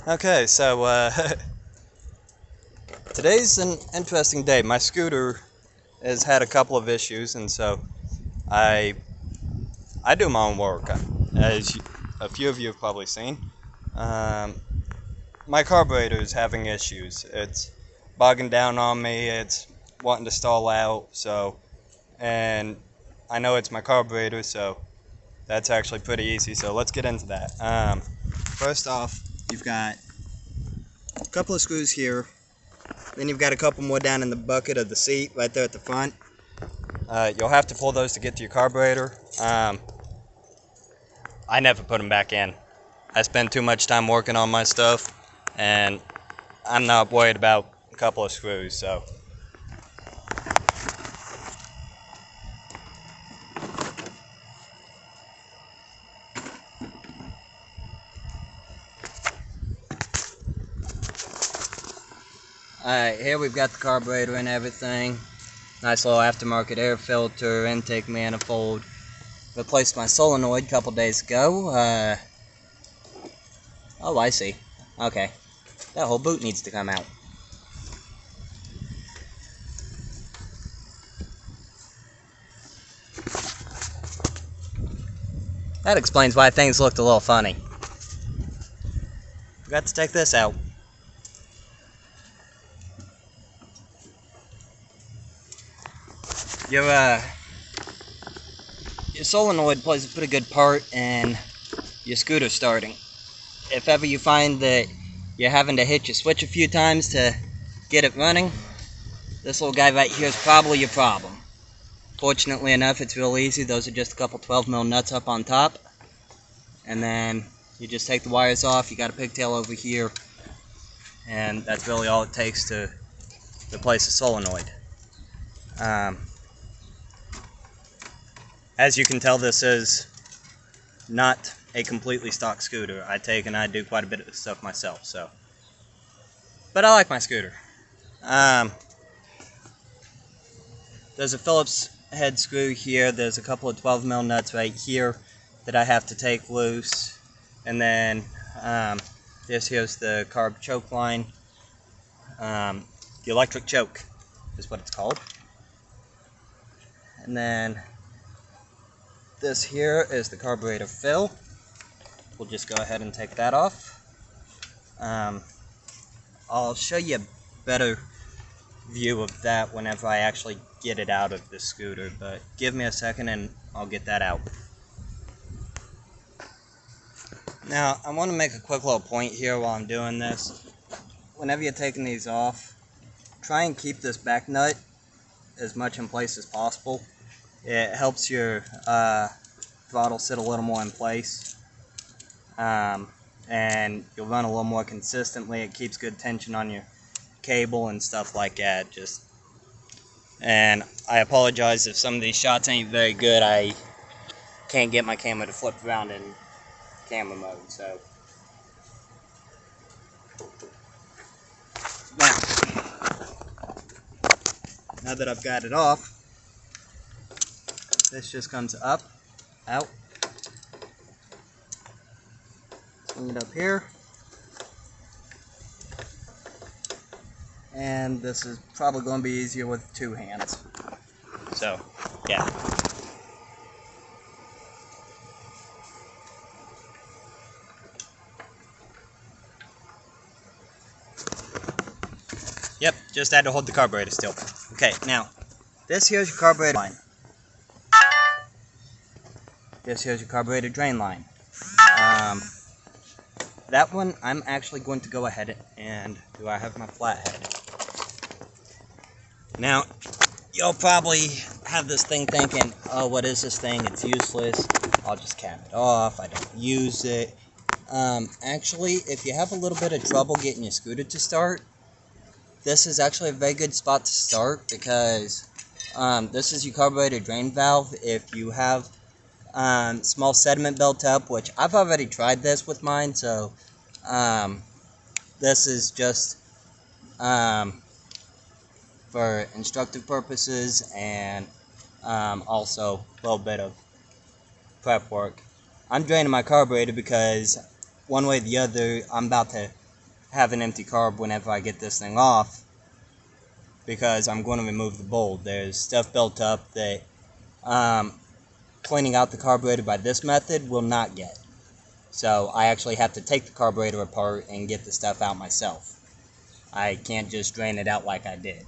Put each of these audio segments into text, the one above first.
Okay, so today's an interesting day. My scooter has had a couple of issues, and so I I do my own work, as a few of you have probably seen. Um, my carburetor is having issues. It's bogging down on me. It's wanting to stall out. And I know it's my carburetor, so that's actually pretty easy. So let's get into that. First off, you've got a couple of screws here. Then you've got a couple more down in the bucket of the seat right there at the front. You'll have to pull those to get to your carburetor. I never put them back in. I spend too much time working on my stuff, and I'm not worried about a couple of screws. So alright, here we've got the carburetor and everything. Nice little aftermarket air filter, intake manifold. Replaced my solenoid a couple days ago. Oh, I see. Okay. That whole boot needs to come out. That explains why things looked a little funny. Forgot to take this out. Your solenoid plays a pretty good part in your scooter starting. If ever you find that you're having to hit your switch a few times to get it running, this little guy right here is probably your problem. Fortunately enough, it's real easy. Those are just a couple 12mm nuts up on top. And then you just take the wires off. You got a pigtail over here. And that's really all it takes to replace a solenoid. As you can tell, this is not a completely stock scooter. I take and I do quite a bit of this stuff myself, so. But I like my scooter. There's a Phillips head screw here. There's a couple of 12mm nuts right here that I have to take loose. And then here's the carb choke line. The electric choke is what it's called. And then this here is the carburetor fill. We'll just go ahead and take that off. I'll show you a better view of that whenever I actually get it out of the scooter, but give me a second and I'll get that out. Now, I want to make a quick little point here while I'm doing this. Whenever you're taking these off, try and keep this back nut as much in place as possible. It helps your throttle sit a little more in place, and you'll run a little more consistently. It keeps good tension on your cable and stuff like that. And I apologize if some of these shots ain't very good. I can't get my camera to flip around in camera mode. So now that I've got it off, this just comes up, out, swing it up here, and this is probably going to be easier with two hands. So, yeah. Yep, just had to hold the carburetor still. Okay, now, this here's your carburetor line. This here's your carburetor drain line. That one, I'm actually going to go ahead and do I have my flathead. Now, you'll probably have this thing thinking, oh, what is this thing? It's useless. I'll just cap it off. I don't use it. Actually, if you have a little bit of trouble getting your scooter to start, this is actually a very good spot to start because this is your carburetor drain valve. If you have small sediment built up, which I've already tried this with mine, so this is just for instructive purposes and also a little bit of prep work. I'm draining my carburetor because one way or the other I'm about to have an empty carb whenever I get this thing off, because I'm going to remove the bowl. There's stuff built up that cleaning out the carburetor by this method will not get. So I actually have to take the carburetor apart and get the stuff out myself. I can't just drain it out like I did.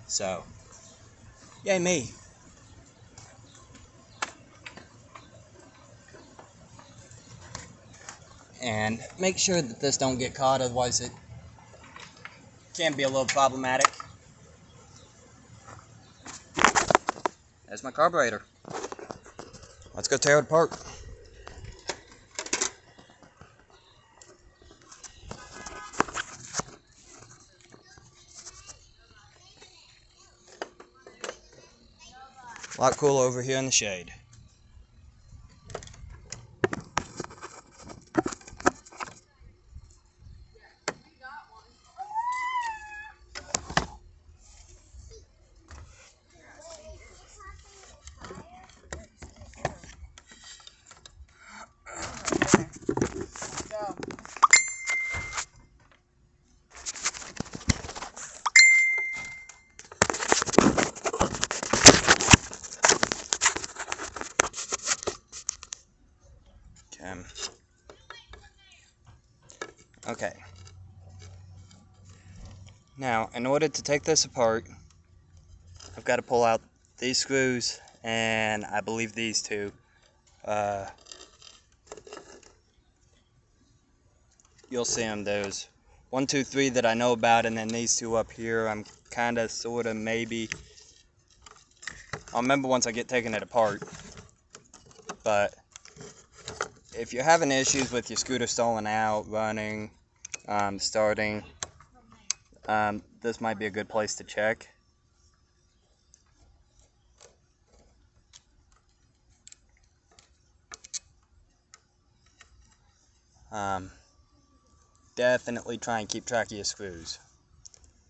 So, yay me. And make sure that this don't get caught, otherwise it can be a little problematic. There's my carburetor. Let's go tear it apart. A lot cooler over here in the shade. Okay. Now, in order to take this apart, I've got to pull out these screws and I believe these two. You'll see them. There's 1, 2, 3 that I know about, and then these two up here. I'm kind of, sort of, maybe. I'll remember once I get taking it apart. But if you're having issues with your scooter stalling out, running, starting, this might be a good place to check. Definitely try and keep track of your screws.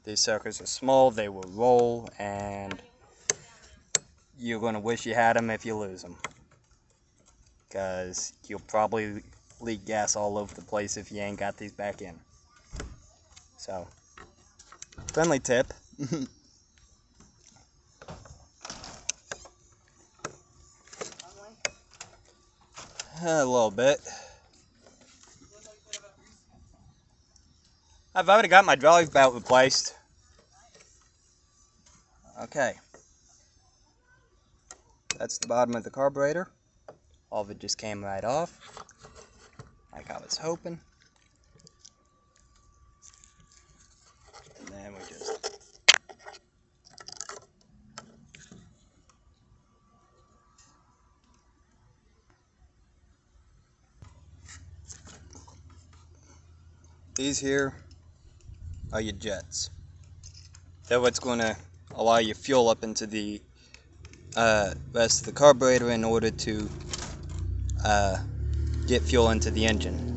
These suckers are small, they will roll, and you're going to wish you had them if you lose them. Because you'll probably leak gas all over the place if you ain't got these back in. So, friendly tip. A little bit. I've already got my drive belt replaced. Okay. That's the bottom of the carburetor. All of it just came right off, like I was hoping. And then we just... These here are your jets. They're what's going to allow your fuel up into the rest of the carburetor in order to get fuel into the engine.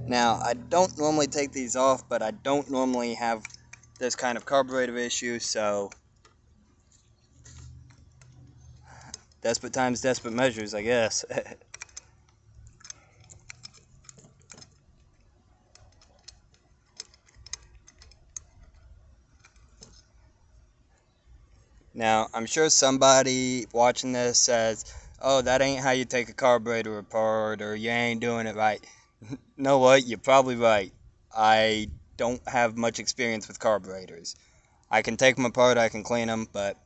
Now, I don't normally take these off, but I don't normally have this kind of carburetor issue, so desperate times, desperate measures, I guess. Now, I'm sure somebody watching this says, oh, that ain't how you take a carburetor apart, or you ain't doing it right. You know what? You're probably right. I don't have much experience with carburetors. I can take them apart, I can clean them, but...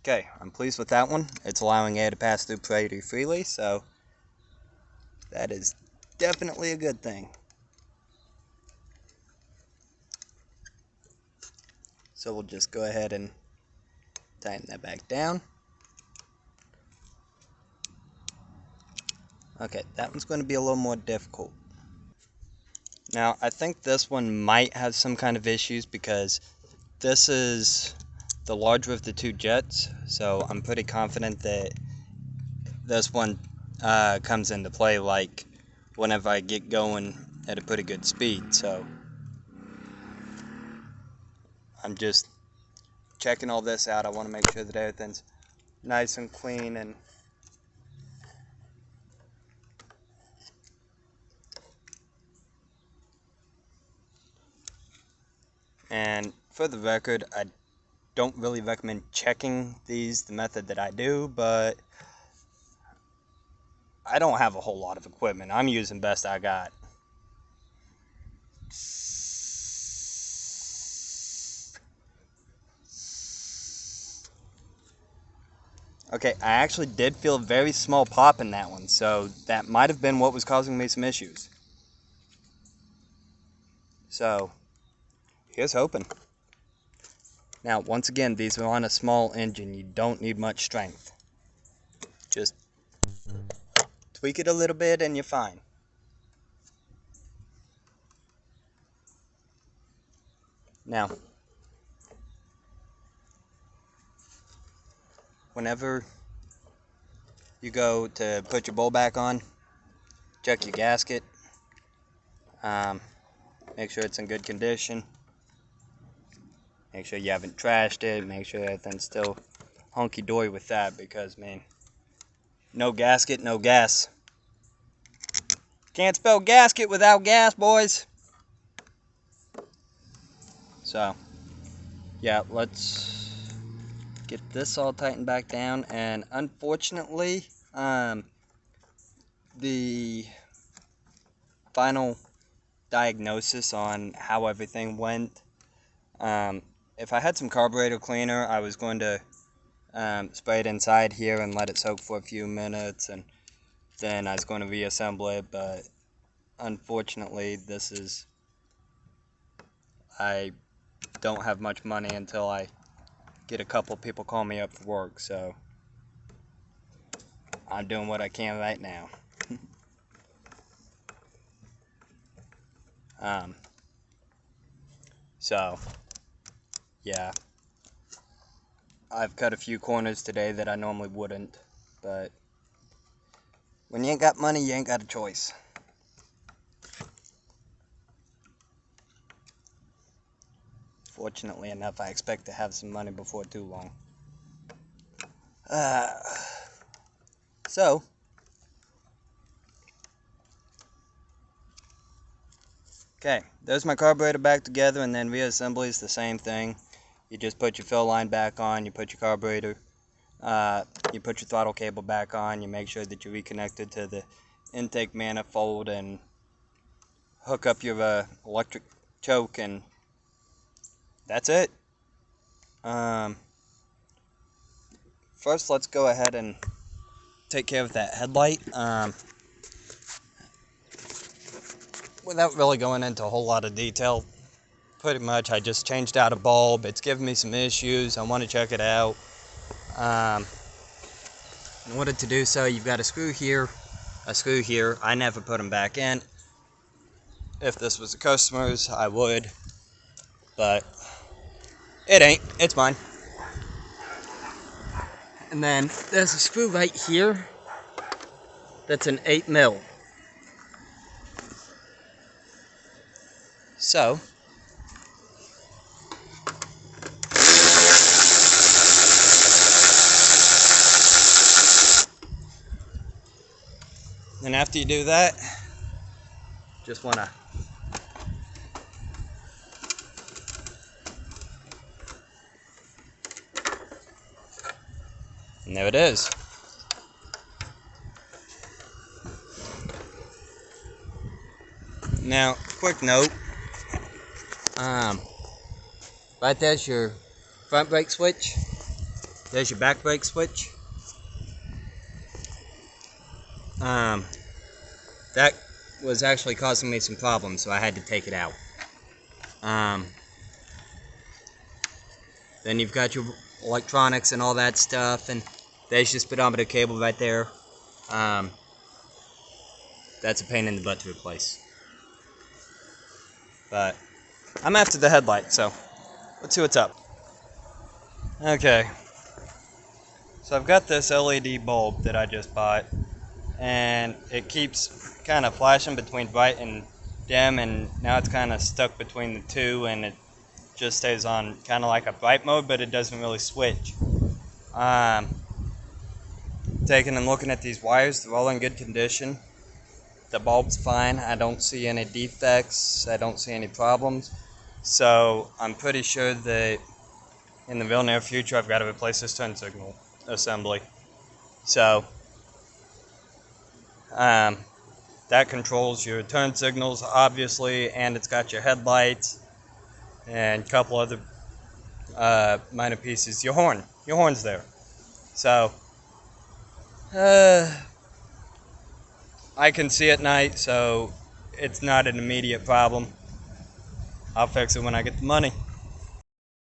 Okay, I'm pleased with that one. It's allowing air to pass through pretty freely, so that is definitely a good thing. So we'll just go ahead and tighten that back down. Okay, that one's going to be a little more difficult. Now, I think this one might have some kind of issues because this is the larger of the two jets, so I'm pretty confident that this one comes into play like whenever I get going at a pretty good speed, so I'm just checking all this out, I want to make sure that everything's nice and clean. And for the record, I don't really recommend checking these the method that I do, but I don't have a whole lot of equipment. I'm using best I got. Okay, I actually did feel a very small pop in that one, so that might have been what was causing me some issues. So, here's hoping. Now, once again, these are on a small engine. You don't need much strength. Just tweak it a little bit and you're fine. Now, whenever you go to put your bowl back on, check your gasket. Make sure it's in good condition. Make sure you haven't trashed it. Make sure everything's still hunky-dory with that, because, man, no gasket, no gas. Can't spell gasket without gas, boys. So, yeah, let's get this all tightened back down. And unfortunately, the final diagnosis on how everything went, if I had some carburetor cleaner, I was going to spray it inside here and let it soak for a few minutes, and then I was going to reassemble it. But unfortunately, I don't have much money until I get a couple people call me up for work, so I'm doing what I can right now. So yeah, I've cut a few corners today that I normally wouldn't, but when you ain't got money, you ain't got a choice. Fortunately enough, I expect to have some money before too long. So, okay, there's my carburetor back together, and then reassembly is the same thing. You just put your fill line back on, you put your carburetor, you put your throttle cable back on, you make sure that you're reconnected to the intake manifold, and hook up your electric choke, and that's it. First, let's go ahead and take care of that headlight. Without really going into a whole lot of detail, pretty much I just changed out a bulb. It's giving me some issues. I want to check it out. In order to do so, you've got a screw here, a screw here. I never put them back in. If this was a customer's, I would, but it ain't. It's mine. And then there's a screw right here that's an 8mm. So, and after you do that, just want to and there it is. Now, quick note, right there's your front brake switch, there's your back brake switch. That was actually causing me some problems, so I had to take it out. Then you've got your electronics and all that stuff, and there's your speedometer cable right there. That's a pain in the butt to replace. But I'm after the headlight, so let's see what's up. Okay, so I've got this LED bulb that I just bought, and it keeps kind of flashing between bright and dim, and now it's kind of stuck between the two, and it just stays on kind of like a bike mode, but it doesn't really switch. Taking and looking at these wires, they're all in good condition. The bulb's fine. I don't see any defects. I don't see any problems. So I'm pretty sure that in the real near future I've got to replace this turn signal assembly. So that controls your turn signals, obviously, and it's got your headlights and a couple other minor pieces. Your horn's there. So I can see at night, so it's not an immediate problem. I'll fix it when I get the money.